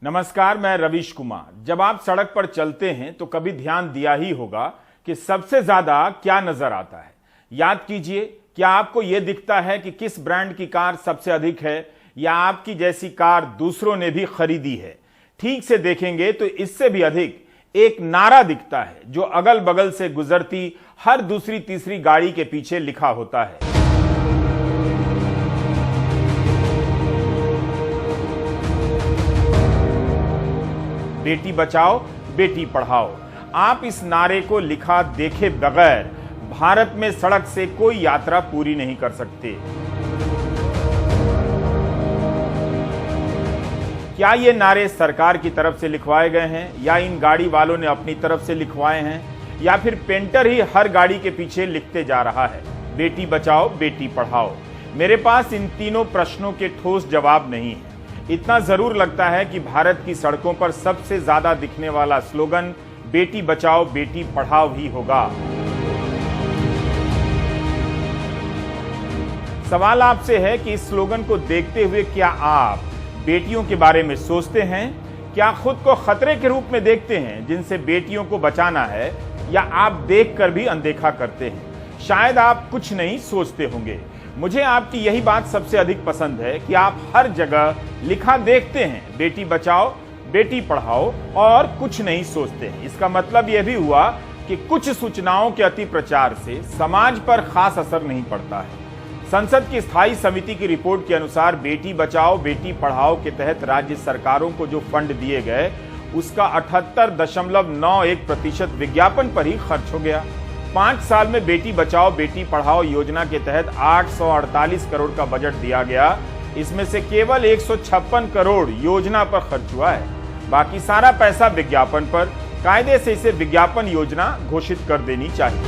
नमस्कार, मैं रवीश कुमार। जब आप सड़क पर चलते हैं तो कभी ध्यान दिया ही होगा कि सबसे ज्यादा क्या नजर आता है। याद कीजिए, क्या आपको यह दिखता है कि किस ब्रांड की कार सबसे अधिक है या आपकी जैसी कार दूसरों ने भी खरीदी है? ठीक से देखेंगे तो इससे भी अधिक एक नारा दिखता है जो अगल बगल से गुजरती हर दूसरी तीसरी गाड़ी के पीछे लिखा होता है। बेटी बचाओ बेटी पढ़ाओ। आप इस नारे को लिखा देखे बगैर भारत में सड़क से कोई यात्रा पूरी नहीं कर सकते। क्या ये नारे सरकार की तरफ से लिखवाए गए हैं या इन गाड़ी वालों ने अपनी तरफ से लिखवाए हैं या फिर पेंटर ही हर गाड़ी के पीछे लिखते जा रहा है बेटी बचाओ बेटी पढ़ाओ? मेरे पास इन तीनों प्रश्नों के ठोस जवाब नहीं है। इतना जरूर लगता है कि भारत की सड़कों पर सबसे ज्यादा दिखने वाला स्लोगन बेटी बचाओ बेटी पढ़ाओ ही होगा। सवाल आपसे है कि इस स्लोगन को देखते हुए क्या आप बेटियों के बारे में सोचते हैं? क्या खुद को खतरे के रूप में देखते हैं जिनसे बेटियों को बचाना है, या आप देखकर भी अनदेखा करते हैं? शायद आप कुछ नहीं सोचते होंगे। मुझे आपकी यही बात सबसे अधिक पसंद है कि आप हर जगह लिखा देखते हैं बेटी बचाओ बेटी पढ़ाओ और कुछ नहीं सोचते हैं। इसका मतलब यह भी हुआ कि कुछ सूचनाओं के अति प्रचार से समाज पर खास असर नहीं पड़ता है। संसद की स्थायी समिति की रिपोर्ट के अनुसार बेटी बचाओ बेटी पढ़ाओ के तहत राज्य सरकारों को जो फंड दिए गए उसका 78.91% विज्ञापन पर ही खर्च हो गया। 5 साल में बेटी बचाओ बेटी पढ़ाओ योजना के तहत 848 करोड़ का बजट दिया गया। इसमें से केवल 156 करोड़ योजना पर खर्च हुआ है। बाकी सारा पैसा विज्ञापन पर। कायदे से इसे विज्ञापन योजना घोषित कर देनी चाहिए।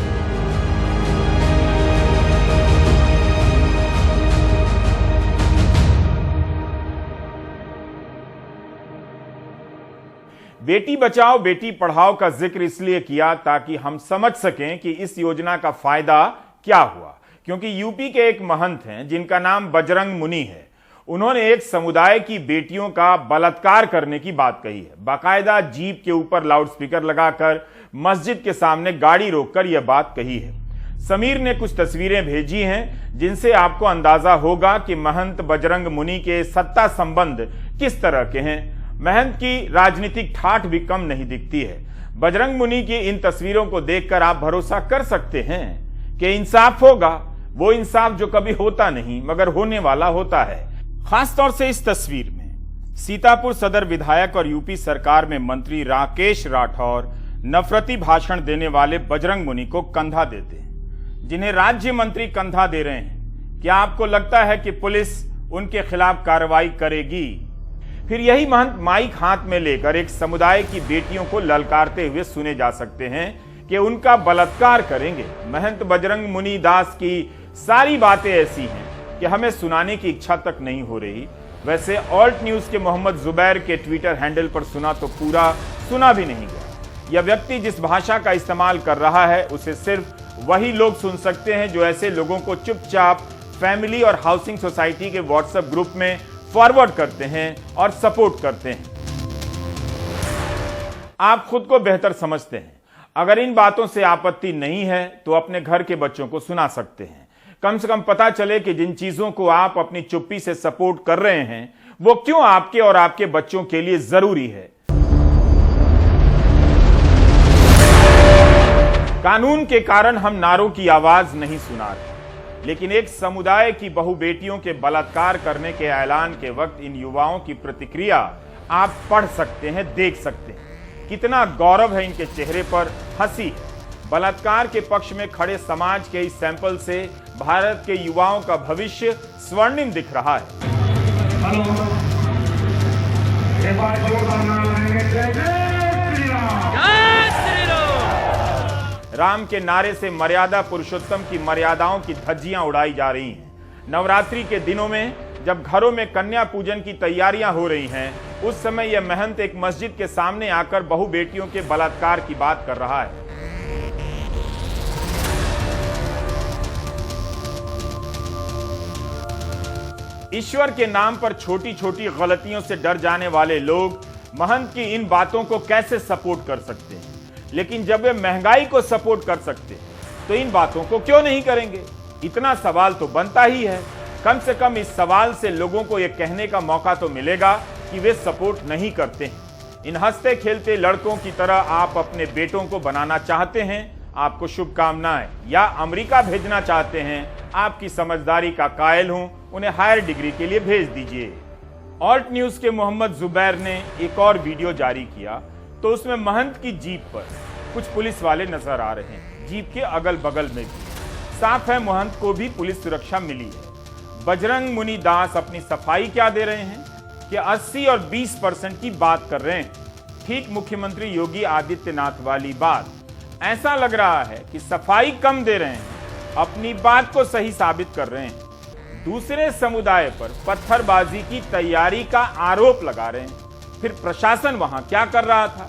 बेटी बचाओ बेटी पढ़ाओ का जिक्र इसलिए किया ताकि हम समझ सकें कि इस योजना का फायदा क्या हुआ। क्योंकि यूपी के एक महंत हैं जिनका नाम बजरंग मुनि है। उन्होंने एक समुदाय की बेटियों का बलात्कार करने की बात कही है। बाकायदा जीप के ऊपर लाउडस्पीकर लगाकर मस्जिद के सामने गाड़ी रोककर यह बात कही है। समीर ने कुछ तस्वीरें भेजी हैं जिनसे आपको अंदाजा होगा कि महंत बजरंग मुनि के सत्ता संबंध किस तरह के हैं। महंत की राजनीतिक ठाठ भी कम नहीं दिखती है। बजरंग मुनि की इन तस्वीरों को देखकर आप भरोसा कर सकते हैं कि इंसाफ होगा, वो इंसाफ जो कभी होता नहीं मगर होने वाला होता है। खासतौर से इस तस्वीर में सीतापुर सदर विधायक और यूपी सरकार में मंत्री राकेश राठौर नफरती भाषण देने वाले बजरंग मुनि को कंधा देते हैं, जिन्हें राज्य मंत्री कंधा दे रहे हैं। क्या आपको लगता है कि पुलिस उनके खिलाफ कार्रवाई करेगी? फिर यही महंत माइक हाथ में लेकर एक समुदाय की बेटियों को ललकारते हुए सुने जा सकते हैं कि उनका बलात्कार करेंगे। महंत बजरंग मुनि दास की सारी बातें ऐसी हैं कि हमें सुनाने की इच्छा तक नहीं हो रही। वैसे ऑल्ट न्यूज के मोहम्मद जुबैर के ट्विटर हैंडल पर सुना तो पूरा सुना भी नहीं गया। यह व्यक्ति जिस भाषा का इस्तेमाल कर रहा है उसे सिर्फ वही लोग सुन सकते हैं जो ऐसे लोगों को चुपचाप फैमिली और हाउसिंग सोसाइटी के व्हाट्सएप ग्रुप में फॉरवर्ड करते हैं और सपोर्ट करते हैं। आप खुद को बेहतर समझते हैं। अगर इन बातों से आपत्ति नहीं है तो अपने घर के बच्चों को सुना सकते हैं। कम से कम पता चले कि जिन चीजों को आप अपनी चुप्पी से सपोर्ट कर रहे हैं वो क्यों आपके और आपके बच्चों के लिए जरूरी है। कानून के कारण हम नारों की आवाज नहीं सुना रहे, लेकिन एक समुदाय की बहु बेटियों के बलात्कार करने के ऐलान के वक्त इन युवाओं की प्रतिक्रिया आप पढ़ सकते हैं, देख सकते हैं। कितना गौरव है इनके चेहरे पर, हंसी है। बलात्कार के पक्ष में खड़े समाज के इस सैंपल से भारत के युवाओं का भविष्य स्वर्णिम दिख रहा है। राम के नारे से मर्यादा पुरुषोत्तम की मर्यादाओं की धज्जियां उड़ाई जा रही हैं। नवरात्रि के दिनों में जब घरों में कन्या पूजन की तैयारियां हो रही हैं, उस समय यह महंत एक मस्जिद के सामने आकर बहु बेटियों के बलात्कार की बात कर रहा है। ईश्वर के नाम पर छोटी छोटी गलतियों से डर जाने वाले लोग महंत की इन बातों को कैसे सपोर्ट कर सकते हैं, लेकिन जब वे महंगाई को सपोर्ट कर सकते हैं तो इन बातों को क्यों नहीं करेंगे? इतना सवाल तो बनता ही है। कम से कम इस सवाल से लोगों को यह कहने का मौका तो मिलेगा कि वे सपोर्ट नहीं करते हैं। इन हंसते खेलते लड़कों की तरह आप अपने बेटों को बनाना चाहते हैं, आपको शुभकामनाएं। या अमेरिका भेजना चाहते हैं, आपकी समझदारी का कायल हूं, उन्हें हायर डिग्री के लिए भेज दीजिए। ऑल्ट न्यूज के मोहम्मद जुबैर ने एक और वीडियो जारी किया तो उसमें महंत की जीप पर कुछ पुलिस वाले नजर आ रहे हैं, जीप के अगल बगल में भी। साफ है महंत को भी पुलिस सुरक्षा मिली है। बजरंग मुनि दास अपनी सफाई क्या दे रहे हैं कि 80 और 20% की बात कर रहे हैं। ठीक मुख्यमंत्री योगी आदित्यनाथ वाली बात। ऐसा लग रहा है कि सफाई कम दे रहे हैं, अपनी बात को सही साबित कर रहे हैं। दूसरे समुदाय पर पत्थरबाजी की तैयारी का आरोप लगा रहे हैं। फिर प्रशासन वहां क्या कर रहा था?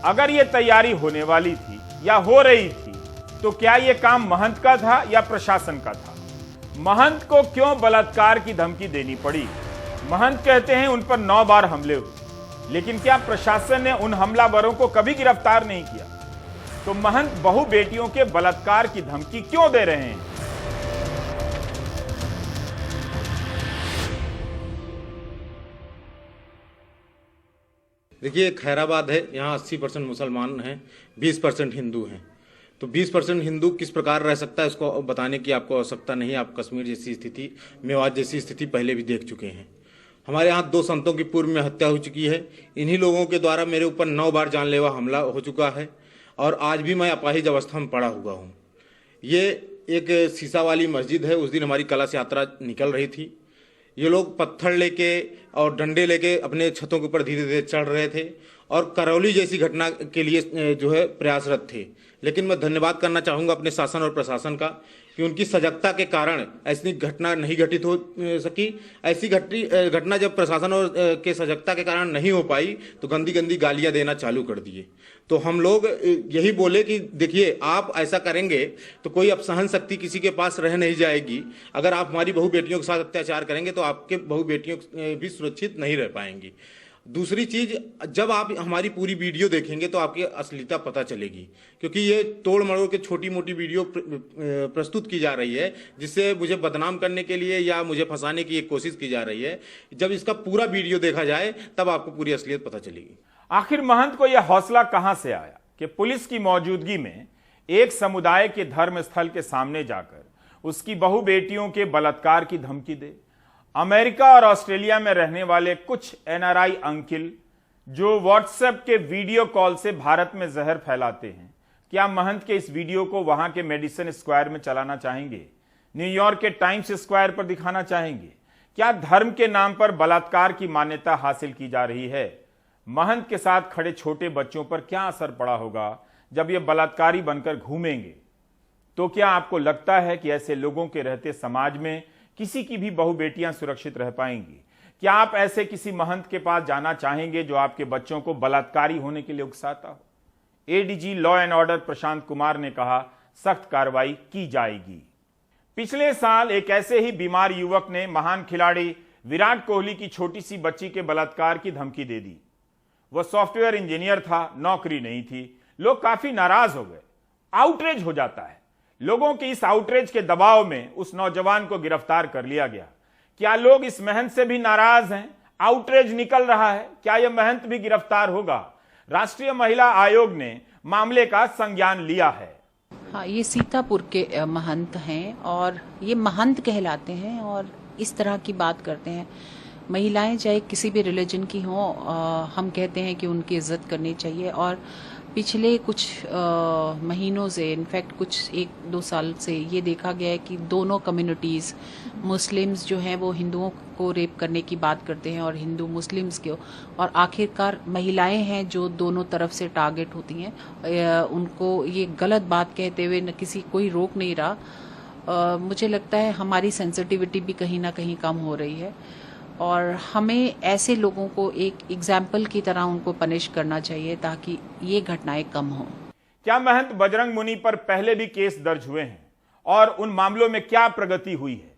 अगर यह तैयारी होने वाली थी या हो रही थी तो क्या यह काम महंत का था या प्रशासन का था? महंत को क्यों बलात्कार की धमकी देनी पड़ी? महंत कहते हैं उन पर 9 बार हमले हुए, लेकिन क्या प्रशासन ने उन हमलावरों को कभी गिरफ्तार नहीं किया? तो महंत बहु बेटियों के बलात्कार की धमकी क्यों दे रहे हैं? देखिए, खैराबाद है, यहाँ 80% मुसलमान हैं, 20% हिंदू हैं। तो 20% हिंदू किस प्रकार रह सकता है इसको बताने की आपको आवश्यकता नहीं। आप कश्मीर जैसी स्थिति, मेवात जैसी स्थिति पहले भी देख चुके हैं। हमारे यहाँ 2 संतों की पूर्व में हत्या हो चुकी है। इन्हीं लोगों के द्वारा मेरे ऊपर 9 बार जानलेवा हमला हो चुका है और आज भी मैं अपाहिज अवस्था में पड़ा हुआ हूँ। ये एक शीशा वाली मस्जिद है। उस दिन हमारी कलश यात्रा निकल रही थी। ये लोग पत्थर लेके और डंडे लेके अपने छतों के ऊपर धीरे धीरे चढ़ रहे थे और करौली जैसी घटना के लिए जो है प्रयासरत थे। लेकिन मैं धन्यवाद करना चाहूँगा अपने शासन और प्रशासन का कि उनकी सजगता के कारण ऐसी घटना नहीं घटित हो सकी। ऐसी घटना जब प्रशासन और के सजगता के कारण नहीं हो पाई तो गंदी गंदी गालियां देना चालू कर दिए। तो हम लोग यही बोले कि देखिए, आप ऐसा करेंगे तो कोई अब सहन शक्ति किसी के पास रह नहीं जाएगी। अगर आप हमारी बहु बेटियों के साथ अत्याचार करेंगे तो आपके बहु बेटियों भी सुरक्षित नहीं रह पाएंगी। दूसरी चीज, जब आप हमारी पूरी वीडियो देखेंगे तो आपकी असलियता पता चलेगी, क्योंकि ये तोड़ मड़ोड़ के छोटी मोटी वीडियो प्रस्तुत की जा रही है जिससे मुझे बदनाम करने के लिए या मुझे फंसाने की एक कोशिश की जा रही है। जब इसका पूरा वीडियो देखा जाए तब आपको पूरी असलियत पता चलेगी। आखिर महंत को यह हौसला कहां से आया कि पुलिस की मौजूदगी में एक समुदाय के धर्म स्थल के सामने जाकर उसकी बहु बेटियों के बलात्कार की धमकी दे? अमेरिका और ऑस्ट्रेलिया में रहने वाले कुछ एनआरआई अंकिल जो व्हाट्सएप के वीडियो कॉल से भारत में जहर फैलाते हैं, क्या महंत के इस वीडियो को वहां के मेडिसन स्क्वायर में चलाना चाहेंगे? न्यूयॉर्क के टाइम्स स्क्वायर पर दिखाना चाहेंगे? क्या धर्म के नाम पर बलात्कार की मान्यता हासिल की जा रही है? महंत के साथ खड़े छोटे बच्चों पर क्या असर पड़ा होगा जब ये बलात्कारी बनकर घूमेंगे? तो क्या आपको लगता है कि ऐसे लोगों के रहते समाज में किसी की भी बहु बेटियां सुरक्षित रह पाएंगी? क्या आप ऐसे किसी महंत के पास जाना चाहेंगे जो आपके बच्चों को बलात्कारी होने के लिए उकसाता हो? ADG law and order Prashant Kumar ने कहा, सख्त कार्रवाई की जाएगी। पिछले साल एक ऐसे ही बीमार युवक ने महान खिलाड़ी विराट कोहली की छोटी सी बच्ची के बलात्कार की धमकी दे दी। वह सॉफ्टवेयर इंजीनियर था, नौकरी नहीं थी। लोग काफी नाराज हो गए। आउटरेज हो जाता है। लोगों की इस आउटरेज के दबाव में उस नौजवान को गिरफ्तार कर लिया गया। क्या लोग इस महंत से भी नाराज हैं? आउटरेज निकल रहा है, क्या यह महंत भी गिरफ्तार होगा? राष्ट्रीय महिला आयोग ने मामले का संज्ञान लिया है। हाँ, ये सीतापुर के महंत हैं और ये महंत कहलाते हैं और इस तरह की बात करते हैं। महिलाएं चाहे किसी भी रिलीजन की हों, हम कहते हैं कि उनकी इज्जत करनी चाहिए। और पिछले कुछ महीनों से, इनफैक्ट कुछ 1-2 साल से ये देखा गया है कि दोनों कम्युनिटीज़, मुस्लिम्स जो हैं वो हिंदुओं को रेप करने की बात करते हैं और हिंदू मुस्लिम्स को, और आखिरकार महिलाएं हैं जो दोनों तरफ से टारगेट होती हैं। उनको ये गलत बात कहते हुए न कोई रोक नहीं रहा। मुझे लगता है हमारी सेंसिटिविटी भी कहीं ना कहीं कम हो रही है और हमें ऐसे लोगों को एक एग्जाम्पल की तरह उनको पनिश करना चाहिए ताकि ये घटनाएं कम हो। क्या महंत बजरंग मुनि पर पहले भी केस दर्ज हुए हैं और उन मामलों में क्या प्रगति हुई है?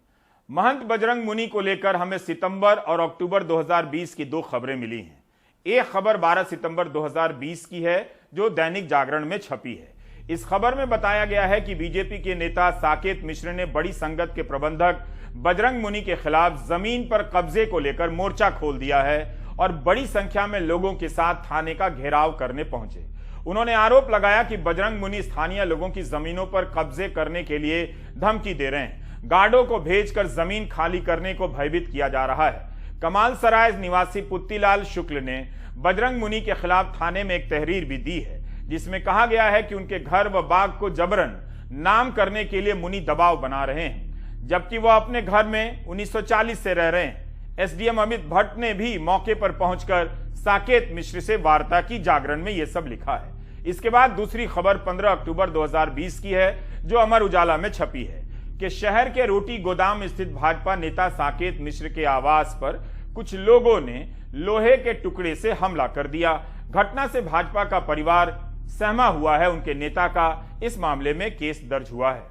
महंत बजरंग मुनि को लेकर हमें सितंबर और अक्टूबर 2020 की 2 खबरें मिली हैं। एक खबर 12 सितंबर 2020 की है जो दैनिक जागरण में छपी है। इस खबर में बताया गया है कि बीजेपी के नेता साकेत मिश्र ने बड़ी संगत के प्रबंधक बजरंग मुनि के खिलाफ जमीन पर कब्जे को लेकर मोर्चा खोल दिया है और बड़ी संख्या में लोगों के साथ थाने का घेराव करने पहुंचे। उन्होंने आरोप लगाया कि बजरंग मुनि स्थानीय लोगों की जमीनों पर कब्जे करने के लिए धमकी दे रहे हैं, गार्डों को भेजकर जमीन खाली करने को भयभीत किया जा रहा है। कमाल सराय निवासी पुत्तीलाल शुक्ल ने बजरंग मुनि के खिलाफ थाने में एक तहरीर भी दी है जिसमें कहा गया है कि उनके घर व बाग को जबरन नाम करने के लिए मुनि दबाव बना रहे हैं, जबकि वह अपने घर में 1940 से रह रहे हैं। एसडीएम अमित भट्ट ने भी मौके पर पहुंचकर साकेत मिश्र से वार्ता की। जागरण में यह सब लिखा है। इसके बाद दूसरी खबर 15 अक्टूबर 2020 की है जो अमर उजाला में छपी है कि शहर के रोटी गोदाम स्थित भाजपा नेता साकेत मिश्र के आवास पर कुछ लोगों ने लोहे के टुकड़े से हमला कर दिया। घटना से भाजपा का परिवार सहमा हुआ है। उनके नेता का इस मामले में केस दर्ज हुआ है।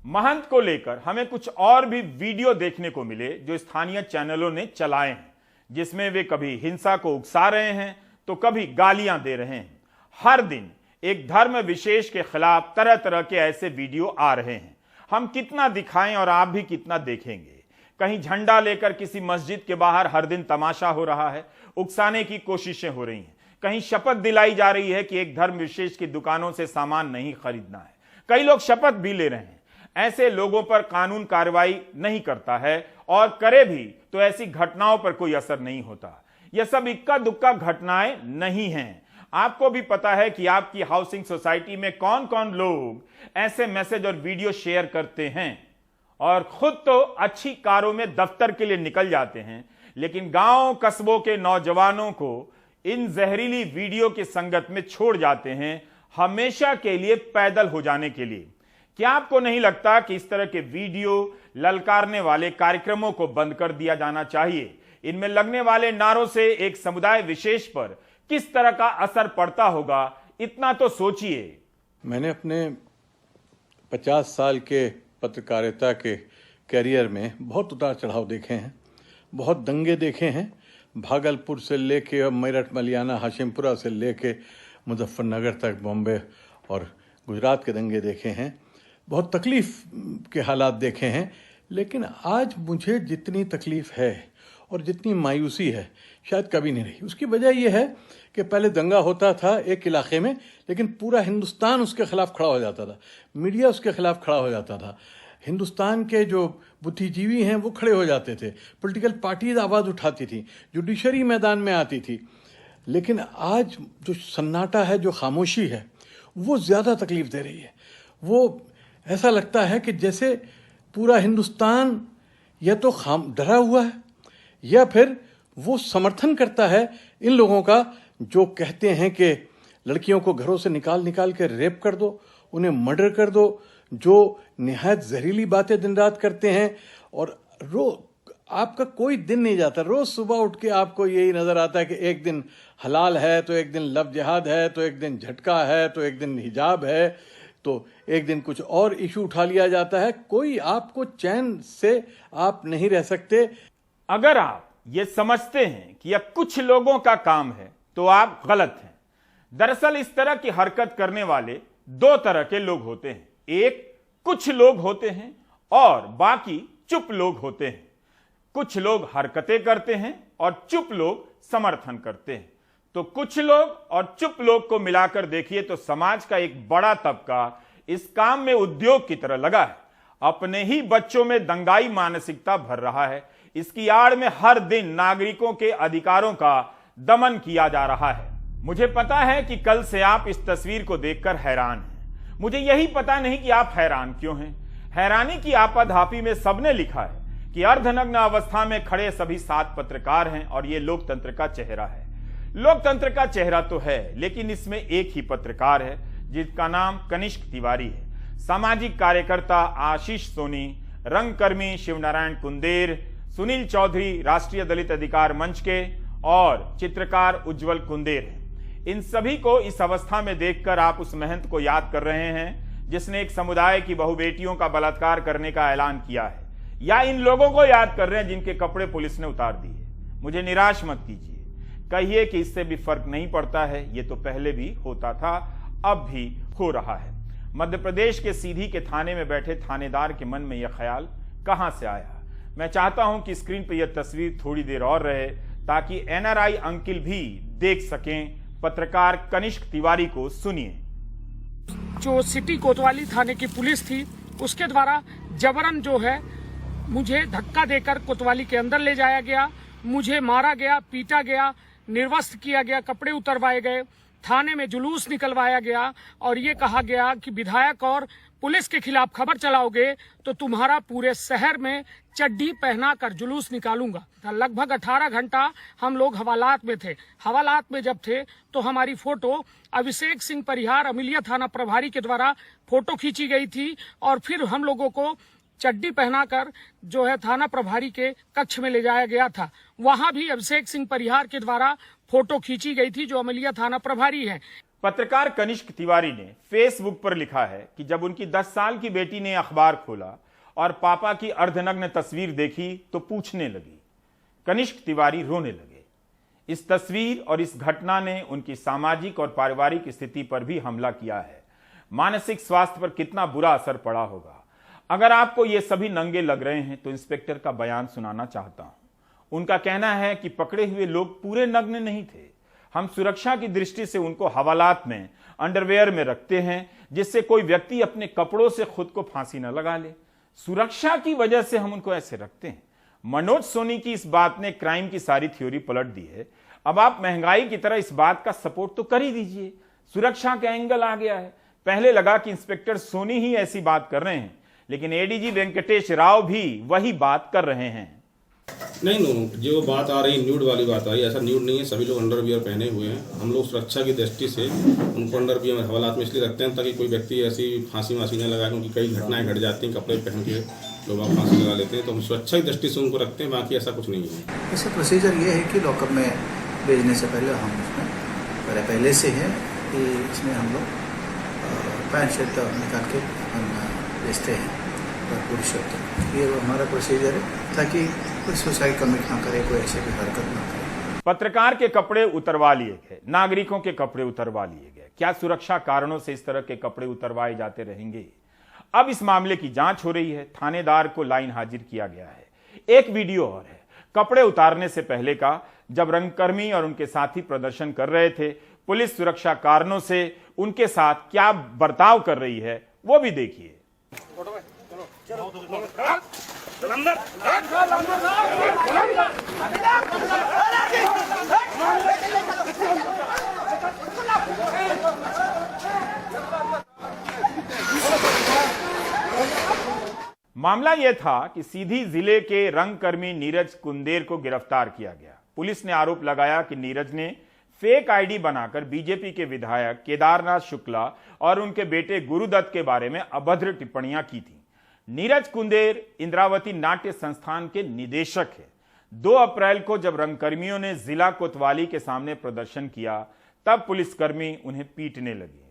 महंत को लेकर हमें कुछ और भी वीडियो देखने को मिले जो स्थानीय चैनलों ने चलाए हैं, जिसमें वे कभी हिंसा को उकसा रहे हैं तो कभी गालियां दे रहे हैं। हर दिन एक धर्म विशेष के खिलाफ तरह तरह के ऐसे वीडियो आ रहे हैं। हम कितना दिखाएं और आप भी कितना देखेंगे। कहीं झंडा लेकर किसी मस्जिद के बाहर हर दिन तमाशा हो रहा है, उकसाने की कोशिशें हो रही हैं। कहीं शपथ दिलाई जा रही है कि एक धर्म विशेष की दुकानों से सामान नहीं खरीदना है। कई लोग शपथ भी ले रहे हैं। ऐसे लोगों पर कानून कार्रवाई नहीं करता है और करे भी तो ऐसी घटनाओं पर कोई असर नहीं होता। यह सब इक्का दुक्का घटनाएं नहीं हैं। आपको भी पता है कि आपकी हाउसिंग सोसाइटी में कौन कौन लोग ऐसे मैसेज और वीडियो शेयर करते हैं और खुद तो अच्छी कारों में दफ्तर के लिए निकल जाते हैं, लेकिन गांव कस्बों के नौजवानों को इन जहरीली वीडियो की संगत में छोड़ जाते हैं, हमेशा के लिए पैदल हो जाने के लिए। क्या आपको नहीं लगता कि इस तरह के वीडियो ललकारने वाले कार्यक्रमों को बंद कर दिया जाना चाहिए? इनमें लगने वाले नारों से एक समुदाय विशेष पर किस तरह का असर पड़ता होगा, इतना तो सोचिए। मैंने अपने 50 साल के पत्रकारिता के कैरियर में बहुत उतार चढ़ाव देखे हैं, बहुत दंगे देखे हैं। भागलपुर से लेके मेरठ, मलियाना, हाशिमपुरा से लेके मुजफ्फरनगर तक बॉम्बे और गुजरात के दंगे देखे हैं। बहुत तकलीफ के हालात देखे हैं। लेकिन आज मुझे जितनी तकलीफ है और जितनी मायूसी है शायद कभी नहीं रही। उसकी वजह यह है कि पहले दंगा होता था एक इलाके में, लेकिन पूरा हिंदुस्तान उसके खिलाफ खड़ा हो जाता था, मीडिया उसके खिलाफ खड़ा हो जाता था, हिंदुस्तान के जो बुद्धिजीवी हैं वो खड़े हो जाते थे, पॉलिटिकल पार्टीज आवाज़ उठाती थी, जुडिशरी मैदान में आती थी। लेकिन आज जो सन्नाटा है, जो खामोशी है, वो ज़्यादा तकलीफ दे रही है। वो ऐसा लगता है कि जैसे पूरा हिंदुस्तान या तो डरा हुआ है या फिर वो समर्थन करता है इन लोगों का जो कहते हैं कि लड़कियों को घरों से निकाल के रेप कर दो, उन्हें मर्डर कर दो, जो निहायत जहरीली बातें दिन रात करते हैं। और आपका कोई दिन नहीं जाता, रोज सुबह उठ के आपको यही नजर आता है कि एक दिन हलाल है तो एक दिन लव जिहाद है तो एक दिन झटका है तो एक दिन हिजाब है तो एक दिन कुछ और इशू उठा लिया जाता है। कोई आपको चैन से आप नहीं रह सकते। अगर आप ये समझते हैं कि यह कुछ लोगों का काम है तो आप गलत हैं। दरअसल इस तरह की हरकत करने वाले दो तरह के लोग होते हैं। एक कुछ लोग होते हैं और बाकी चुप लोग होते हैं। कुछ लोग हरकतें करते हैं और चुप लोग समर्थन करते हैं। तो कुछ लोग और चुप लोग को मिलाकर देखिए तो समाज का एक बड़ा तबका इस काम में उद्योग की तरह लगा है। अपने ही बच्चों में दंगाई मानसिकता भर रहा है। इसकी आड़ में हर दिन नागरिकों के अधिकारों का दमन किया जा रहा है। मुझे पता है कि कल से आप इस तस्वीर को देखकर हैरान हैं। मुझे यही पता नहीं कि आप हैरान क्यों हैं। हैरानी की आपाधापी में सबने लिखा है कि अर्धनग्न अवस्था में खड़े सभी 7 पत्रकार हैं और ये लोकतंत्र का चेहरा है। लोकतंत्र का चेहरा तो है, लेकिन इसमें एक ही पत्रकार है जिसका नाम कनिष्क तिवारी है। सामाजिक कार्यकर्ता आशीष सोनी, रंगकर्मी शिवनारायण कुंदेर, सुनील चौधरी राष्ट्रीय दलित अधिकार मंच के और चित्रकार उज्जवल कुंदेर हैं। इन सभी को इस अवस्था में देखकर आप उस महंत को याद कर रहे हैं जिसने एक समुदाय की बहु बेटियों का बलात्कार करने का ऐलान किया है, या इन लोगों को याद कर रहे हैं जिनके कपड़े पुलिस ने उतार दिए। मुझे निराश मत कीजिए। कहिए कि इससे भी फर्क नहीं पड़ता है, ये तो पहले भी होता था, अब भी हो रहा है। मध्य प्रदेश के सीधी के थाने में बैठे थानेदार के मन में यह ख्याल कहां से आया? मैं चाहता हूं कि स्क्रीन पर यह तस्वीर थोड़ी देर और रहे ताकि एनआरआई अंकिल भी देख सकें। पत्रकार कनिष्क तिवारी को सुनिए। जो सिटी कोतवाली थाने की पुलिस थी उसके द्वारा जबरन जो है मुझे धक्का देकर कोतवाली के अंदर ले जाया गया, मुझे मारा गया, पीटा गया, निर्वस्त्र किया गया, कपड़े उतरवाए गए, थाने में जुलूस निकलवाया गया और ये कहा गया कि विधायक और पुलिस के खिलाफ खबर चलाओगे तो तुम्हारा पूरे शहर में चड्डी पहना कर जुलूस निकालूंगा। लगभग 18 घंटा हम लोग हवालात में थे। हवालात में जब थे तो हमारी फोटो अभिषेक सिंह परिहार अमिलिया थाना प्रभारी के द्वारा फोटो खींची गई थी और फिर हम लोगों को चड्डी पहनाकर जो है थाना प्रभारी के कक्ष में ले जाया गया था। वहां भी अभिषेक सिंह परिहार के द्वारा फोटो खींची गई थी जो अमिलिया थाना प्रभारी है। पत्रकार कनिष्क तिवारी ने फेसबुक पर लिखा है कि जब उनकी 10 साल की बेटी ने अखबार खोला और पापा की अर्धनग्न तस्वीर देखी तो पूछने लगी। कनिष्क तिवारी रोने लगे। इस तस्वीर और इस घटना ने उनकी सामाजिक और पारिवारिक स्थिति पर भी हमला किया है। मानसिक स्वास्थ्य पर कितना बुरा असर पड़ा होगा। अगर आपको ये सभी नंगे लग रहे हैं तो इंस्पेक्टर का बयान सुनाना चाहता हूं। उनका कहना है कि पकड़े हुए लोग पूरे नग्न नहीं थे। हम सुरक्षा की दृष्टि से उनको हवालात में अंडरवेयर में रखते हैं जिससे कोई व्यक्ति अपने कपड़ों से खुद को फांसी न लगा ले। सुरक्षा की वजह से हम उनको ऐसे रखते हैं। मनोज सोनी की इस बात ने क्राइम की सारी थ्योरी पलट दी है। अब आप महंगाई की तरह इस बात का सपोर्ट तो कर ही दीजिए। सुरक्षा का एंगल आ गया है। पहले लगा कि इंस्पेक्टर सोनी ही ऐसी बात कर रहे हैं, लेकिन एडीजी वेंकटेश राव भी वही बात कर रहे हैं। नहीं, जो बात आ रही न्यूड वाली बात आ रही है, ऐसा न्यूड नहीं है। सभी लोग अंडरवियर पहने हुए हैं। हम लोग सुरक्षा की दृष्टि से उनको अंडरवियर हवालात में इसलिए रखते हैं ताकि कोई व्यक्ति ऐसी फांसी वांसी न लगाए, क्योंकि कई घटनाएं घट जाती हैं, कपड़े पहन के लोग आप फांसी लगा लेते हैं। तो हम सुरक्षा की दृष्टि से उनको रखते हैं, बाकी ऐसा कुछ नहीं है। इसका प्रोसीजर ये है कि लॉकअप में भेजने से पहले हम उसमें पहले से है कि इसमें हम लोग पैंट शर्ट निकाल के भेजते हैं पूरी शर्ट। ये हमारा प्रोसीजर है ताकि कोई सुसाइड कमिट ना करे, कोई ऐसे भी हरकत ना करे। पत्रकार के कपड़े उतरवा लिए गए, नागरिकों के कपड़े उतरवा लिए गए। क्या सुरक्षा कारणों से इस तरह के कपड़े उतरवाए जाते रहेंगे? अब इस मामले की जांच हो रही है। थानेदार को लाइन हाजिर किया गया है। एक वीडियो और है कपड़े उतारने से पहले का, जब रंगकर्मी और उनके साथी प्रदर्शन कर रहे थे। पुलिस सुरक्षा कारणों से उनके साथ क्या बर्ताव कर रही है वो भी देखिए। मामला यह था कि सीधी जिले के रंगकर्मी नीरज कुंदेर को गिरफ्तार किया गया। पुलिस ने आरोप लगाया कि नीरज ने फेक आईडी बनाकर बीजेपी के विधायक केदारनाथ शुक्ला और उनके बेटे गुरुदत्त के बारे में अभद्र टिप्पणियां की थी। नीरज कुंदेर इंद्रावती नाट्य संस्थान के निदेशक है। 2 अप्रैल को जब रंगकर्मियों ने जिला कोतवाली के सामने प्रदर्शन किया तब पुलिसकर्मी उन्हें पीटने लगे।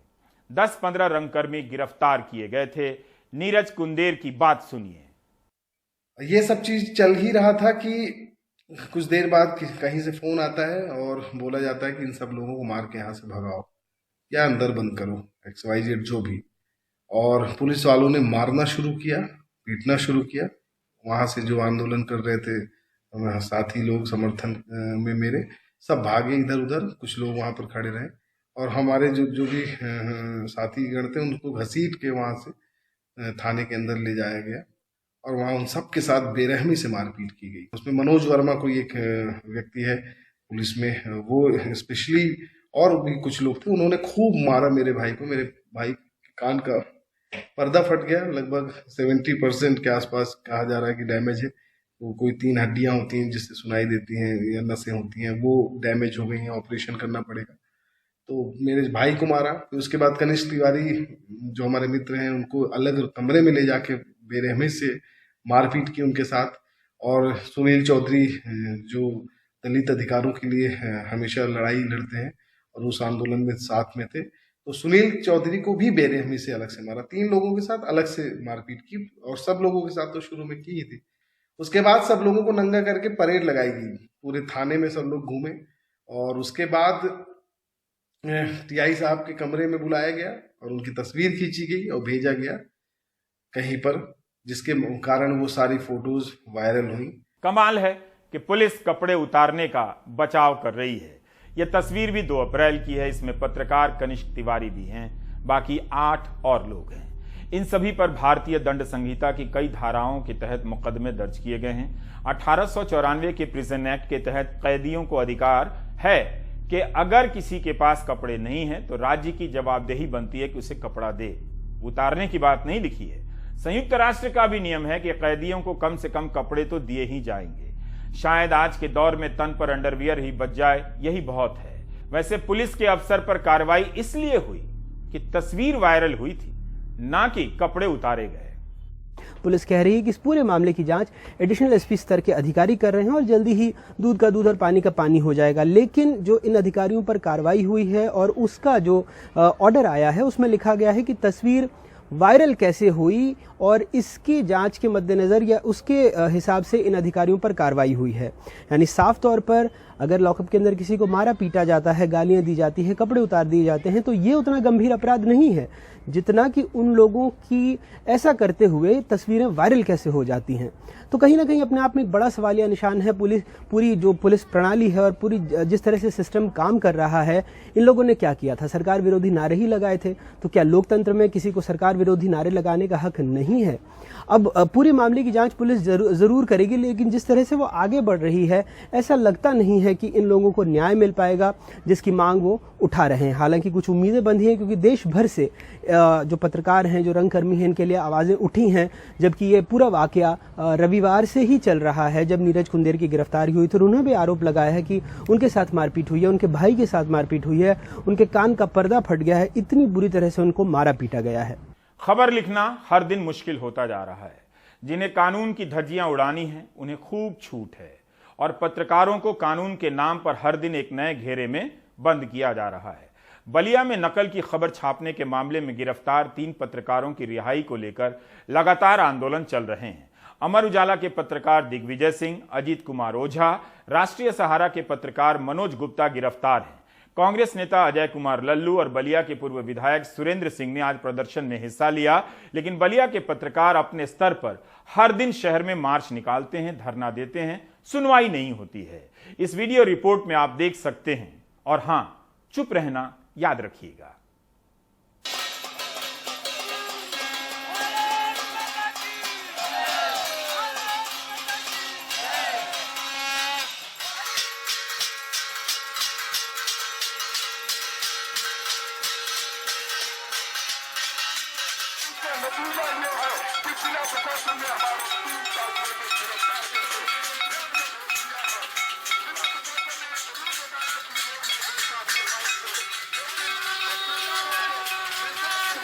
10-15 रंगकर्मी गिरफ्तार किए गए थे। नीरज कुंदेर की बात सुनिए। ये सब चीज चल ही रहा था कि कुछ देर बाद कहीं से फोन आता है और बोला जाता है कि इन सब लोगों को मार के यहाँ से भगाओ या अंदर बंद करो, XYZ जो भी। और पुलिस वालों ने मारना शुरू किया, पीटना शुरू किया। वहां से जो आंदोलन कर रहे थे साथी लोग समर्थन में मेरे, सब भागे इधर उधर। कुछ लोग वहां पर खड़े रहे और हमारे जो भी साथी गण थे उनको घसीट के वहां से थाने के अंदर ले जाया गया और वहां उन सब के साथ बेरहमी से मारपीट की गई। उसमें मनोज वर्मा कोई एक व्यक्ति है पुलिस में, वो स्पेशली, और भी कुछ लोग थे, उन्होंने खूब मारा मेरे भाई को। मेरे भाई के कान का पर्दा फट गया। लगभग 70% के आसपास कहा जा रहा है कि डैमेज है। वो कोई 3 हड्डियां होती हैं जिससे सुनाई देती हैं या नसें होती हैं, वो डैमेज हो गई हैं, ऑपरेशन करना पड़ेगा। तो मेरे भाई को मारा। तो उसके बाद कनिष्क तिवारी जो हमारे मित्र हैं उनको अलग कमरे में ले जाके बेरहमी से मारपीट की उनके साथ। और सुनील चौधरी जो दलित अधिकारों के लिए हमेशा लड़ाई लड़ते हैं और उस आंदोलन में साथ में थे, तो सुनील चौधरी को भी बेरहमी से अलग से मारा। 3 लोगों के साथ अलग से मारपीट की और सब लोगों के साथ तो शुरू में की ही थी। उसके बाद सब लोगों को नंगा करके परेड लगाई गई। पूरे थाने में सब लोग घूमे और उसके बाद टीआई साहब के कमरे में बुलाया गया और उनकी तस्वीर खींची गई और भेजा गया कहीं पर, जिसके कारण वो सारी फोटोज वायरल हुई। कमाल है कि पुलिस कपड़े उतारने का बचाव कर रही है। यह तस्वीर भी 2 अप्रैल की है। इसमें पत्रकार कनिष्क तिवारी भी हैं, बाकी 8 और लोग हैं। इन सभी पर भारतीय दंड संहिता की कई धाराओं के तहत मुकदमे दर्ज किए गए हैं। 1894 के प्रिजन एक्ट के तहत कैदियों को अधिकार है कि अगर किसी के पास कपड़े नहीं है तो राज्य की जवाबदेही बनती है कि उसे कपड़ा दे। उतारने की बात नहीं लिखी है। संयुक्त राष्ट्र का भी नियम है कि कैदियों को कम से कम कपड़े तो दिए ही जाएंगे। शायद आज के दौर में तन पर अंडरवियर ही बच जाए, यही बहुत है। वैसे पुलिस के अफसर पर कार्रवाई इसलिए हुई कि तस्वीर वायरल हुई थी, ना कि कपड़े उतारे गए। पुलिस कह रही है कि इस पूरे मामले की जांच एडिशनल एसपी स्तर के अधिकारी कर रहे हैं और जल्दी ही दूध का दूध और पानी का पानी हो जाएगा। लेकिन जो इन अधिकारियों पर कार्रवाई हुई है और उसका जो ऑर्डर आया है उसमें लिखा गया है कि तस्वीर वायरल कैसे हुई और इसकी जांच के मद्देनजर या उसके हिसाब से इन अधिकारियों पर कार्रवाई हुई है। यानी साफ तौर पर अगर लॉकअप के अंदर किसी को मारा पीटा जाता है, गालियां दी जाती है, कपड़े उतार दिए जाते हैं, तो ये उतना गंभीर अपराध नहीं है जितना कि उन लोगों की ऐसा करते हुए तस्वीरें वायरल कैसे हो जाती हैं। तो कहीं ना कहीं अपने आप में एक बड़ा सवालिया निशान है पूरी जो पुलिस प्रणाली है और पूरी जिस तरह से सिस्टम काम कर रहा है। इन लोगों ने क्या किया था? सरकार विरोधी नारे ही लगाए थे। तो क्या लोकतंत्र में किसी को सरकार विरोधी नारे लगाने का हक नहीं है? अब पूरे मामले की जांच पुलिस जरूर करेगी, लेकिन जिस तरह से वो आगे बढ़ रही है ऐसा लगता नहीं है कि इन लोगों को न्याय मिल पाएगा जिसकी मांग वो उठा रहे हैं। हालांकि कुछ उम्मीदें बंधी हैं क्योंकि देश भर से जो पत्रकार हैं, जो रंगकर्मी हैं, इनके लिए आवाजें उठी हैं। जबकि ये पूरा वाकया रविवार से ही चल रहा है। जब नीरज कुंदेर की गिरफ्तारी हुई तो उन्होंने भी आरोप लगाया है कि उनके साथ मारपीट हुई है, उनके भाई के साथ मारपीट हुई है, उनके कान का पर्दा फट गया है, इतनी बुरी तरह से उनको मारा पीटा गया है। खबर लिखना हर दिन मुश्किल होता जा रहा है। जिन्हें कानून की धज्जियां उड़ानी है उन्हें खूब छूट है और पत्रकारों को कानून के नाम पर हर दिन एक नए घेरे में बंद किया जा रहा है। बलिया में नकल की खबर छापने के मामले में गिरफ्तार 3 पत्रकारों की रिहाई को लेकर लगातार आंदोलन चल रहे हैं। अमर उजाला के पत्रकार दिग्विजय सिंह, अजीत कुमार ओझा, राष्ट्रीय सहारा के पत्रकार मनोज गुप्ता गिरफ्तार हैं। कांग्रेस नेता अजय कुमार लल्लू और बलिया के पूर्व विधायक सुरेंद्र सिंह ने आज प्रदर्शन में हिस्सा लिया। लेकिन बलिया के पत्रकार अपने स्तर पर हर दिन शहर में मार्च निकालते हैं, धरना देते हैं, सुनवाई नहीं होती है। इस वीडियो रिपोर्ट में आप देख सकते हैं। और हां, चुप रहना याद रखिएगा।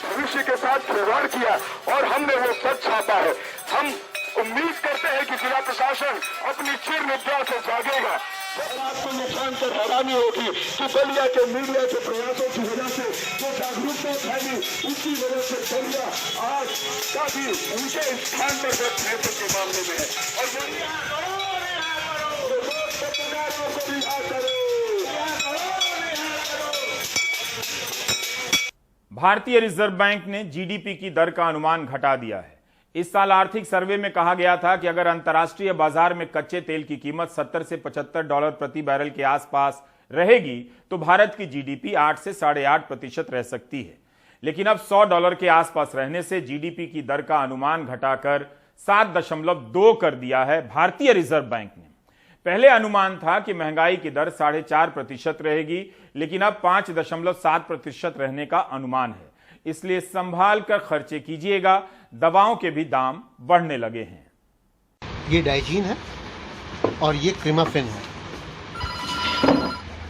भविष्य के साथ खिलवाड़ किया और हमने वो सच छापा है। हम उम्मीद करते हैं कि जिला प्रशासन अपनी चिर निद्रा से जागेगा। जब आपको नुकसान पर हैरानी होगी कि बलिया के मीडिया के प्रयासों की वजह से जो जागरूकता फैली, उसी वजह से बलिया आज काफी ऊंचे स्थान पर नेतृत्व के मामले में है। और पत्रकारों को रिहा करो। भारतीय रिजर्व बैंक ने जीडीपी की दर का अनुमान घटा दिया है। इस साल आर्थिक सर्वे में कहा गया था कि अगर अंतर्राष्ट्रीय बाजार में कच्चे तेल की कीमत 70 से $75 प्रति बैरल के आसपास रहेगी तो भारत की जीडीपी 8 से 8.5% रह सकती है। लेकिन अब $100 के आसपास रहने से जीडीपी की दर का अनुमान घटाकर 7.2 कर दिया है भारतीय रिजर्व बैंक ने। पहले अनुमान था कि महंगाई की दर 4.5% रहेगी, लेकिन अब 5.7% रहने का अनुमान है। इसलिए संभाल कर खर्चे कीजिएगा, दवाओं के भी दाम बढ़ने लगे हैं। ये डाइजीन है और ये क्रिमाफेन है।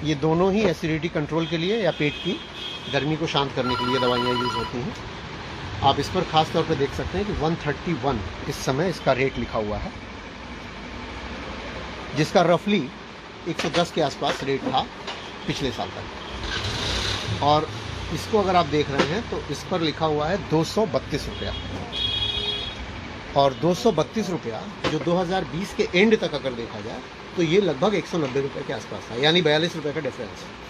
ये दोनों ही एसिडिटी कंट्रोल के लिए या पेट की गर्मी को शांत करने के लिए दवाइयाँ यूज होती हैं। आप इस पर खास तौर पर देख सकते हैं कि 131 इस समय इसका रेट लिखा हुआ है, जिसका रफली 110 के आसपास रेट था पिछले साल तक। और इसको अगर आप देख रहे हैं तो इस पर लिखा हुआ है 232 रुपया। और 232 रुपया जो 2020 के एंड तक अगर देखा जाए तो ये लगभग 190 रुपये के आसपास था, यानी 42 रुपये का डिफरेंस है।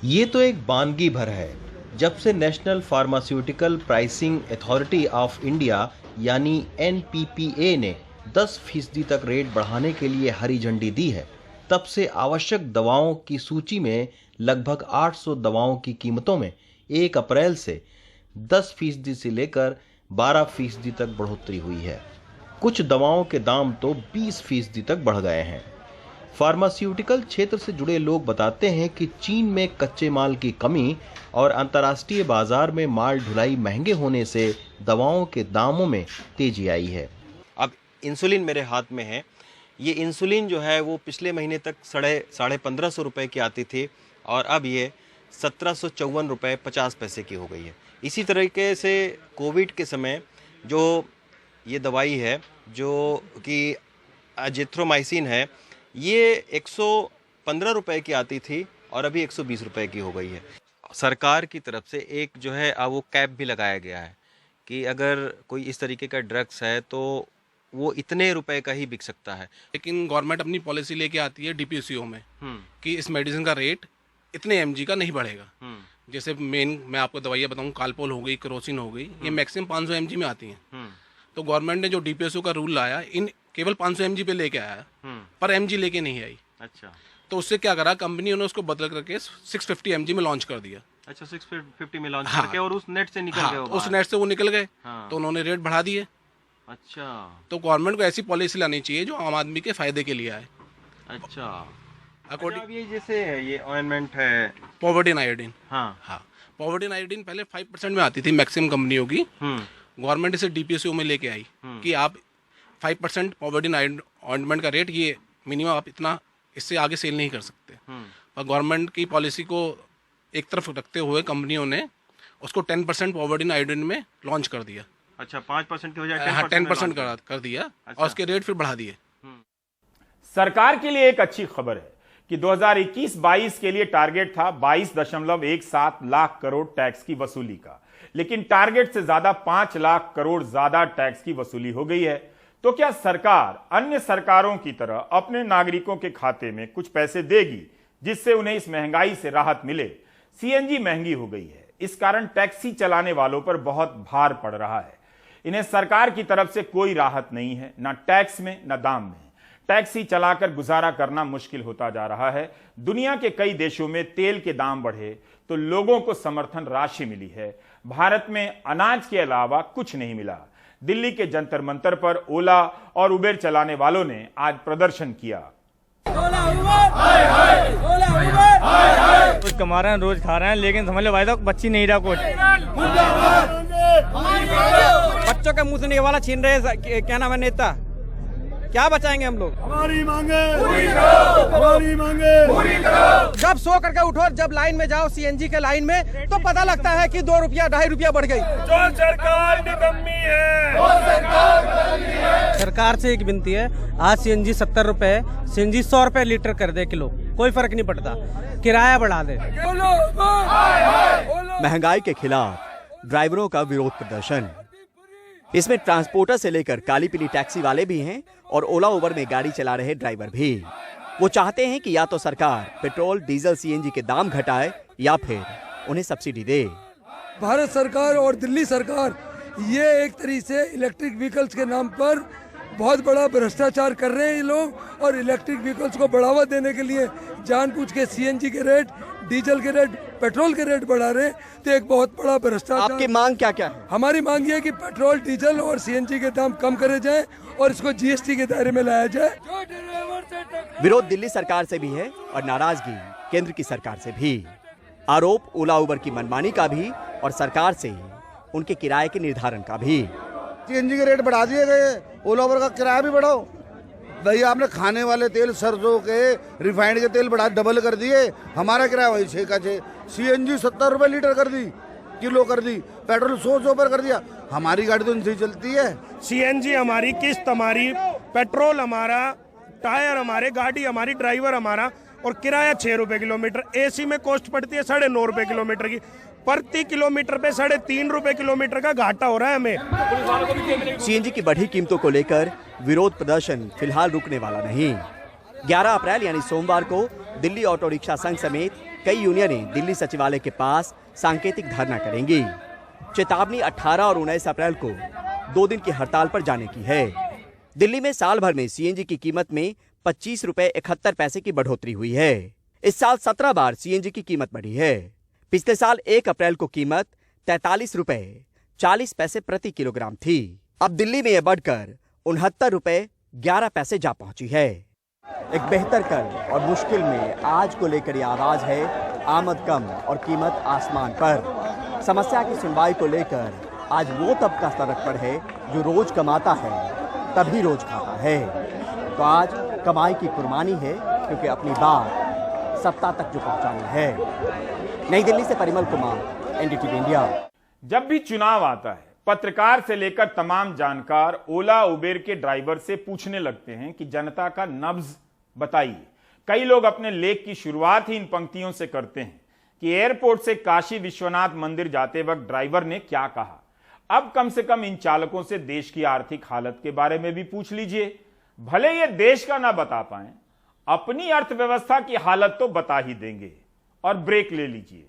ये तो एक बानगी भर है। जब से national pharmaceutical pricing authority of India यानी NPPA ने 10% तक रेट बढ़ाने के लिए हरी झंडी दी है, तब से आवश्यक दवाओं की सूची में लगभग 800 दवाओं की कीमतों में 1 अप्रैल से 10% से लेकर 12% तक बढ़ोतरी हुई है। कुछ दवाओं के दाम तो 20% तक बढ़ गए हैं। फार्मास्यूटिकल क्षेत्र से जुड़े लोग बताते हैं कि चीन में कच्चे माल की कमी और अंतर्राष्ट्रीय बाजार में माल ढुलाई महंगे होने से दवाओं के दामों में तेजी आई है। अब इंसुलिन मेरे हाथ में है। ये इंसुलिन जो है वो पिछले महीने तक 1550 रुपए की आती थी और अब ये 1754 रुपये 50 पैसे की हो गई है। इसी तरीके से कोविड के समय जो ये दवाई है जो कि एजिथ्रोमाइसिन है, ये 115 रुपए की आती थी और अभी 120 रुपए की हो गई है। सरकार की तरफ से एक जो है वो कैप भी लगाया गया है कि अगर कोई इस तरीके का ड्रग्स है तो वो इतने रुपए का ही बिक सकता है। लेकिन गवर्नमेंट अपनी पॉलिसी लेके आती है DPCO में कि इस मेडिसिन का रेट इतने mg का नहीं बढ़ेगा। जैसे मैं आपको दवाइयाँ बताऊँ, कालपोल हो गई, क्रोसिन हो गई, ये मैक्सिमम 500 mg में आती हैं। तो गवर्नमेंट ने जो DPCO का रूल लाया, इन केवल 500 mg पे लेके आया, पर mg लेके नहीं आई। अच्छा, तो उससे क्या करा कंपनी ने, उसको बदल करके 650 mg में लॉन्च कर दिया। अच्छा, 650 में लॉन्च करके और उस नेट से निकल गए। उस नेट से वो निकल गए, तो उन्होंने रेट बढ़ा दिए। अच्छा, तो गवर्नमेंट को ऐसी पॉलिसी लानी चाहिए जो आम आदमी के फायदे के लिए आए। अच्छा, अकॉर्डिंग ये जैसे ये ऑइंटमेंट है पॉवर्टी आयोडीन, हाँ, पॉवर्टी आयोडीन पहले 5% में आती थी मैक्सिमम कंपनियों की। गवर्नमेंट इसे DPCO में लेके आई कि आप 5% पॉवर्टी ऑइंटमेंट का रेट, ये मिनिमम आप इतना, इससे आगे सेल नहीं कर सकते। और गवर्नमेंट की पॉलिसी को एक तरफ रखते हुए कंपनियों ने उसको 10% पॉवर्टी आयोडीन में लॉन्च कर दिया। अच्छा, 5% की हो जाए, 10% कर दिया। अच्छा। और उसके रेट फिर बढ़ा दिए। सरकार के लिए एक अच्छी खबर है कि 2021-22 के लिए टारगेट था 22.17 लाख करोड़ टैक्स की वसूली का, लेकिन टारगेट से ज्यादा 5 लाख करोड़ ज्यादा टैक्स की वसूली हो गई है। तो क्या सरकार अन्य सरकारों की तरह अपने नागरिकों के खाते में कुछ पैसे देगी जिससे उन्हें इस महंगाई से राहत मिले? CNG महंगी हो गई है, इस कारण टैक्सी चलाने वालों पर बहुत भार पड़ रहा है। इन्हें सरकार की तरफ से कोई राहत नहीं है, ना टैक्स में ना दाम में। टैक्सी चलाकर गुजारा करना मुश्किल होता जा रहा है। दुनिया के कई देशों में तेल के दाम बढ़े तो लोगों को समर्थन राशि मिली है। भारत में अनाज के अलावा कुछ नहीं मिला। दिल्ली के जंतर मंतर पर ओला और उबेर चलाने वालों ने आज प्रदर्शन किया। कुछ कमा रहे हैं, रोज खा रहे हैं, लेकिन समझ लो भाई साहब बच्ची नहीं रहा कुछ। बच्चों का मुंह से निकलवाना छीन रहे, क्या नाम है नेता, क्या बचाएंगे हम लोग? हमारी मांगे पूरी करो, हमारी मांगे पूरी करो। जब सो करके उठो, जब लाइन में जाओ CNG के लाइन में, तो पता लगता है कि 2 रुपया 2.5 रुपया बढ़ गई। जो सरकार निकम्मी है, सरकार से एक विनती है, आज CNG 70 रुपए, CNG 100 रुपए लीटर कर दे किलो, कोई फर्क नहीं पड़ता, किराया बढ़ा दे। महंगाई के खिलाफ ड्राइवरों का विरोध प्रदर्शन। इसमें ट्रांसपोर्टर से लेकर काली पीली टैक्सी वाले भी हैं और ओला उबर में गाड़ी चला रहे ड्राइवर भी। वो चाहते हैं कि या तो सरकार पेट्रोल, डीजल, CNG के दाम घटाए या फिर उन्हें सब्सिडी दे। भारत सरकार और दिल्ली सरकार ये एक तरीके से इलेक्ट्रिक व्हीकल्स के नाम पर बहुत बड़ा भ्रष्टाचार कर रहे हैं ये लोग, और इलेक्ट्रिक व्हीकल्स को बढ़ावा देने के लिए जानबूझ के CNG के रेट, डीजल के रेट, पेट्रोल के रेट बढ़ा रहे हैं। तो एक बहुत बड़ा भ्रष्टाचार। आपकी मांग क्या क्या है? हमारी मांग ये है कि पेट्रोल, डीजल और CNG के दाम कम करे जाएं और इसको GST के दायरे में लाया जाए। विरोध दिल्ली सरकार से भी है और नाराजगी केंद्र की सरकार से भी। आरोप ओला उबर की मनमानी का भी और सरकार से उनके किराए के निर्धारण का भी। CNG के रेट बढ़ा दिए गए, ओला उबर का किराया भी बढ़ाओ। भैया आपने खाने वाले तेल, सरसों के, रिफाइंड के तेल बढ़ा डबल कर दिए, हमारा किराया वही 6 का 6। CNG 70 रुपए लीटर कर दी, किलो कर दी, पेट्रोल 100 पर कर दिया। हमारी गाड़ी तो इनसे चलती है। CNG हमारी, किस्त हमारी, पेट्रोल हमारा, टायर हमारे, गाड़ी हमारी, ड्राइवर हमारा, और किराया 6 रुपए किलोमीटर। AC में कॉस्ट पड़ती है 9.5 रुपए किलोमीटर की। प्रति किलोमीटर पे 3.5 रुपए किलोमीटर का घाटा हो रहा है हमें। CNG की बढ़ी कीमतों को लेकर विरोध प्रदर्शन फिलहाल रुकने वाला नहीं। 11 अप्रैल यानी सोमवार को दिल्ली ऑटो रिक्शा संघ समेत कई यूनियनें दिल्ली सचिवालय के पास सांकेतिक धरना करेंगी। चेतावनी 18 और 19 अप्रैल को 2 दिन की हड़ताल पर जाने की है। दिल्ली में साल भर में सीएनजी की कीमत में 25 रुपए 71 पैसे की बढ़ोतरी हुई है। इस साल 17 बार सीएनजी की कीमत बढ़ी है। पिछले साल 1 अप्रैल को कीमत 43 रुपए 40 पैसे प्रति किलोग्राम थी। अब दिल्ली में यह बढ़कर 69 रुपए 11 पैसे जा पहुंची है। एक बेहतर कल और मुश्किल में आज को लेकर यह आवाज है आमद कम और कीमत आसमान पर। समस्या की सुनवाई को लेकर आज वो तबका सड़क पर है जो रोज कमाता है तभी रोज खाता है। तो आज कमाई की कुर्बानी है क्योंकि अपनी बात सत्ता तक जो पहुंचानी है। नई दिल्ली से परिमल कुमार, एनडीटीवी इंडिया। जब भी चुनाव आता है, पत्रकार से लेकर तमाम जानकार ओला उबेर के ड्राइवर से पूछने लगते हैं कि जनता का नब्ज बताइए। कई लोग अपने लेख की शुरुआत ही इन पंक्तियों से करते हैं कि एयरपोर्ट से काशी विश्वनाथ मंदिर जाते वक्त ड्राइवर ने क्या कहा। अब कम से कम इन चालकों से देश की आर्थिक हालत के बारे में भी पूछ लीजिए। भले ये देश का ना बता पाए, अपनी अर्थव्यवस्था की हालत तो बता ही देंगे। और ब्रेक ले लीजिए।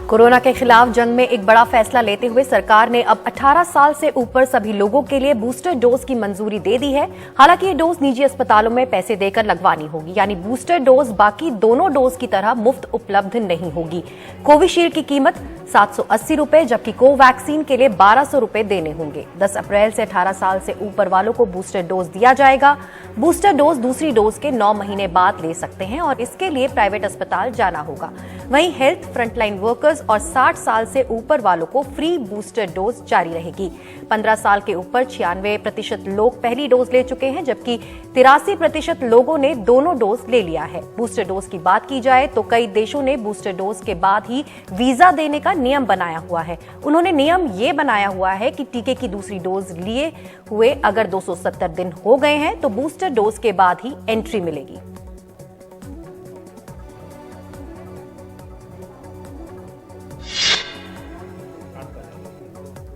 कोरोना के खिलाफ जंग में एक बड़ा फैसला लेते हुए सरकार ने अब 18 साल से ऊपर सभी लोगों के लिए बूस्टर डोज की मंजूरी दे दी है। हालांकि ये डोज निजी अस्पतालों में पैसे देकर लगवानी होगी, यानी बूस्टर डोज बाकी दोनों डोज की तरह मुफ्त उपलब्ध नहीं होगी। कोविशील्ड की कीमत 780 रुपए, जबकि कोवैक्सीन के लिए 1200 रुपए देने होंगे। 10 अप्रैल से 18 साल से ऊपर वालों को बूस्टर डोज दिया जाएगा। बूस्टर डोज दूसरी डोज के 9 महीने बाद ले सकते हैं और इसके लिए प्राइवेट अस्पताल जाना होगा। वहीं हेल्थ, फ्रंटलाइन वर्कर्स और 60 साल से ऊपर वालों को फ्री बूस्टर डोज जारी रहेगी। 15 साल के ऊपर 96% लोग पहली डोज ले चुके हैं, जबकि 83% लोगों ने दोनों डोज ले लिया है। बूस्टर डोज की बात की जाए तो कई देशों ने बूस्टर डोज के बाद ही वीजा देने का नियम बनाया हुआ है। उन्होंने नियम ये बनाया हुआ है कि टीके की दूसरी डोज लिए हुए अगर 270 दिन हो गए हैं तो बूस्टर डोज के बाद ही एंट्री मिलेगी।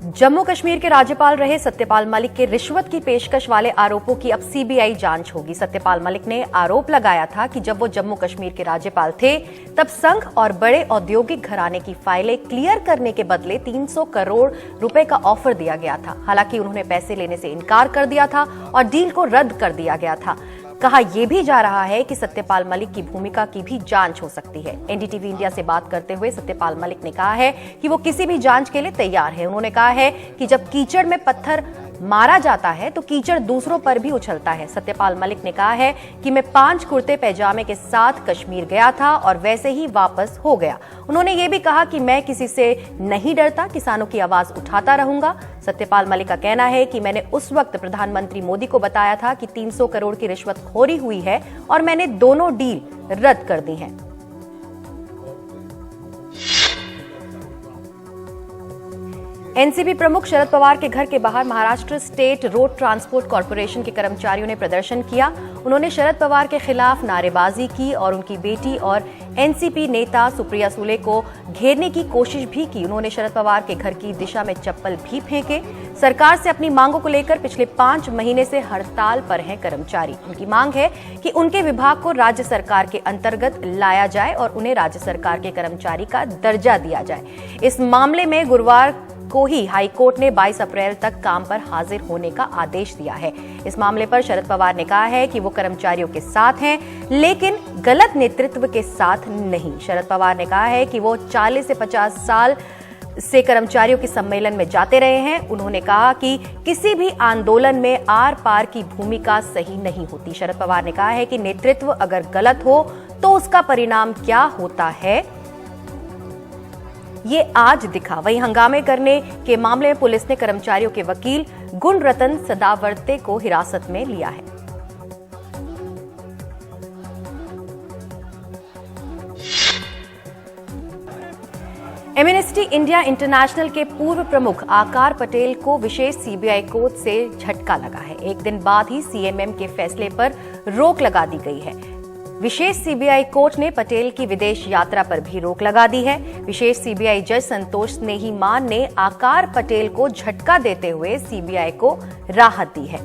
जम्मू कश्मीर के राज्यपाल रहे सत्यपाल मलिक के रिश्वत की पेशकश वाले आरोपों की अब सीबीआई जांच होगी। सत्यपाल मलिक ने आरोप लगाया था कि जब वो जम्मू कश्मीर के राज्यपाल थे तब संघ और बड़े औद्योगिक घराने की फाइलें क्लियर करने के बदले 300 करोड़ रुपए का ऑफर दिया गया था। हालांकि उन्होंने पैसे लेने से इनकार कर दिया था और डील को रद्द कर दिया गया था। कहा यह भी जा रहा है कि सत्यपाल मलिक की भूमिका की भी जांच हो सकती है। एनडीटीवी इंडिया से बात करते हुए सत्यपाल मलिक ने कहा है कि वो किसी भी जांच के लिए तैयार है। उन्होंने कहा है कि जब कीचड़ में पत्थर मारा जाता है तो कीचड़ दूसरों पर भी उछलता है। सत्यपाल मलिक ने कहा है कि मैं 5 कुर्ते पैजामे के साथ कश्मीर गया था और वैसे ही वापस हो गया। उन्होंने ये भी कहा कि मैं किसी से नहीं डरता, किसानों की आवाज उठाता रहूंगा। सत्यपाल मलिक का कहना है कि मैंने उस वक्त प्रधानमंत्री मोदी को बताया था कि 300 करोड़ की रिश्वतखोरी हुई है और मैंने दोनों डील रद्द कर दी हैं। एनसीपी प्रमुख शरद पवार के घर के बाहर Maharashtra state road transport corporation के कर्मचारियों ने प्रदर्शन किया। उन्होंने शरद पवार के खिलाफ नारेबाजी की और उनकी बेटी और एनसीपी नेता सुप्रिया सुले को घेरने की कोशिश भी की। उन्होंने शरद पवार के घर की दिशा में चप्पल भी फेंके। सरकार से अपनी मांगों को लेकर पिछले 5 महीने से हड़ताल पर हैं कर्मचारी। उनकी मांग है कि उनके विभाग को राज्य सरकार के अंतर्गत लाया जाए और उन्हें राज्य सरकार के कर्मचारी का दर्जा दिया जाए। इस मामले में गुरुवार को ही हाईकोर्ट ने 22 अप्रैल तक काम पर हाजिर होने का आदेश दिया है। इस मामले पर शरद पवार ने कहा है कि वो कर्मचारियों के साथ हैं, लेकिन गलत नेतृत्व के साथ नहीं। शरद पवार ने कहा है कि वो 40 से 50 साल से कर्मचारियों के सम्मेलन में जाते रहे हैं। उन्होंने कहा कि किसी भी आंदोलन में आर पार की भूमिका सही नहीं होती। शरद पवार ने कहा है कि नेतृत्व अगर गलत हो तो उसका परिणाम क्या होता है ये आज दिखा। वहीं हंगामे करने के मामले में पुलिस ने कर्मचारियों के वकील गुणरतन सदावर्ते को हिरासत में लिया है। एमनेस्टी इंडिया इंटरनेशनल के पूर्व प्रमुख आकार पटेल को विशेष सीबीआई कोर्ट से झटका लगा है। एक दिन बाद ही सीएमएम के फैसले पर रोक लगा दी गई है। विशेष सीबीआई कोर्ट ने पटेल की विदेश यात्रा पर भी रोक लगा दी है। विशेष सीबीआई जज संतोष स्नेहीमान ने आकार पटेल को झटका देते हुए सीबीआई को राहत दी है।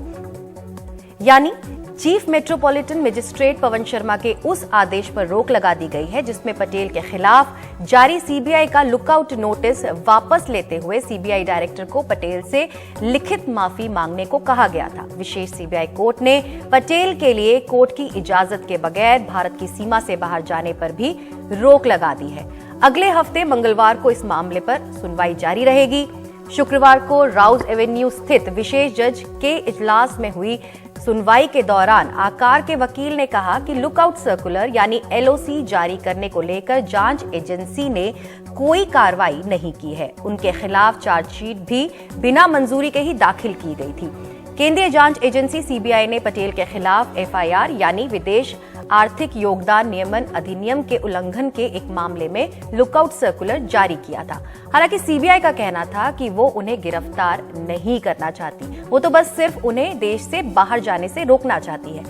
यानी chief metropolitan magistrate Pawan Sharma के उस आदेश पर रोक लगा दी गई है जिसमें पटेल के खिलाफ जारी सीबीआई का लुकआउट नोटिस वापस लेते हुए सीबीआई डायरेक्टर को पटेल से लिखित माफी मांगने को कहा गया था। विशेष सीबीआई कोर्ट ने पटेल के लिए कोर्ट की इजाजत के बगैर भारत की सीमा से बाहर जाने पर भी रोक लगा दी है। अगले हफ्ते मंगलवार को इस मामले पर सुनवाई जारी रहेगी। शुक्रवार को राउज एवेन्यू स्थित विशेष जज के इजलास में हुई सुनवाई के दौरान आकार के वकील ने कहा कि लुकआउट सर्कुलर यानी एलओसी जारी करने को लेकर जांच एजेंसी ने कोई कार्रवाई नहीं की है। उनके खिलाफ चार्जशीट भी बिना मंजूरी के ही दाखिल की गई थी। केंद्रीय जांच एजेंसी सीबीआई ने पटेल के खिलाफ एफआईआर यानी विदेश आर्थिक योगदान नियमन अधिनियम के उल्लंघन के एक मामले में लुकआउट सर्कुलर जारी किया था। हालांकि सीबीआई का कहना था कि वो उन्हें गिरफ्तार नहीं करना चाहती, वो तो बस सिर्फ उन्हें देश से बाहर जाने से रोकना चाहती है।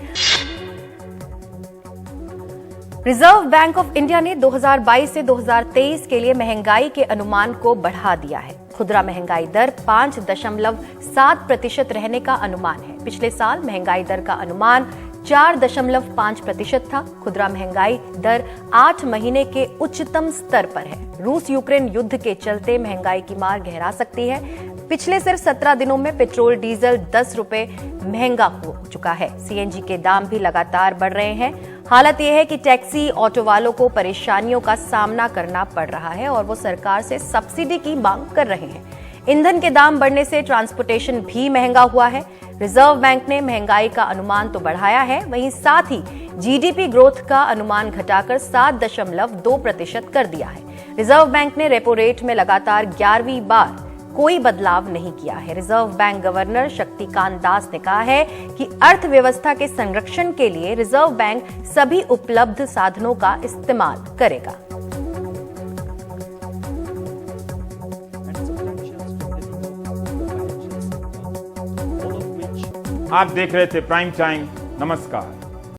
रिजर्व बैंक ऑफ इंडिया ने 2022 से 2023 के लिए महंगाई के अनुमान को बढ़ा दिया है। खुदरा महंगाई दर 5.7% रहने का अनुमान है। पिछले साल महंगाई दर का अनुमान 4.5% था। खुदरा महंगाई दर 8 महीने के उच्चतम स्तर पर है। रूस यूक्रेन युद्ध के चलते महंगाई की मार गहरा सकती है। पिछले सिर्फ 17 दिनों में पेट्रोल डीजल 10 रुपए महंगा हो चुका है। सीएनजी के दाम भी लगातार बढ़ रहे हैं। हालत यह है कि टैक्सी ऑटो वालों को परेशानियों का सामना करना पड़ रहा है और वो सरकार से सब्सिडी की मांग कर रहे हैं। ईंधन के दाम बढ़ने से ट्रांसपोर्टेशन भी महंगा हुआ है। रिजर्व बैंक ने महंगाई का अनुमान तो बढ़ाया है, वहीं साथ ही जीडीपी ग्रोथ का अनुमान घटाकर 7.2% कर दिया है। रिजर्व बैंक ने रेपो रेट में लगातार 11वीं बार कोई बदलाव नहीं किया है। Reserve bank governor Shaktikanta Das ने कहा है कि अर्थव्यवस्था के संरक्षण के लिए रिजर्व बैंक सभी उपलब्ध साधनों का इस्तेमाल करेगा। आप देख रहे थे प्राइम टाइम। नमस्कार।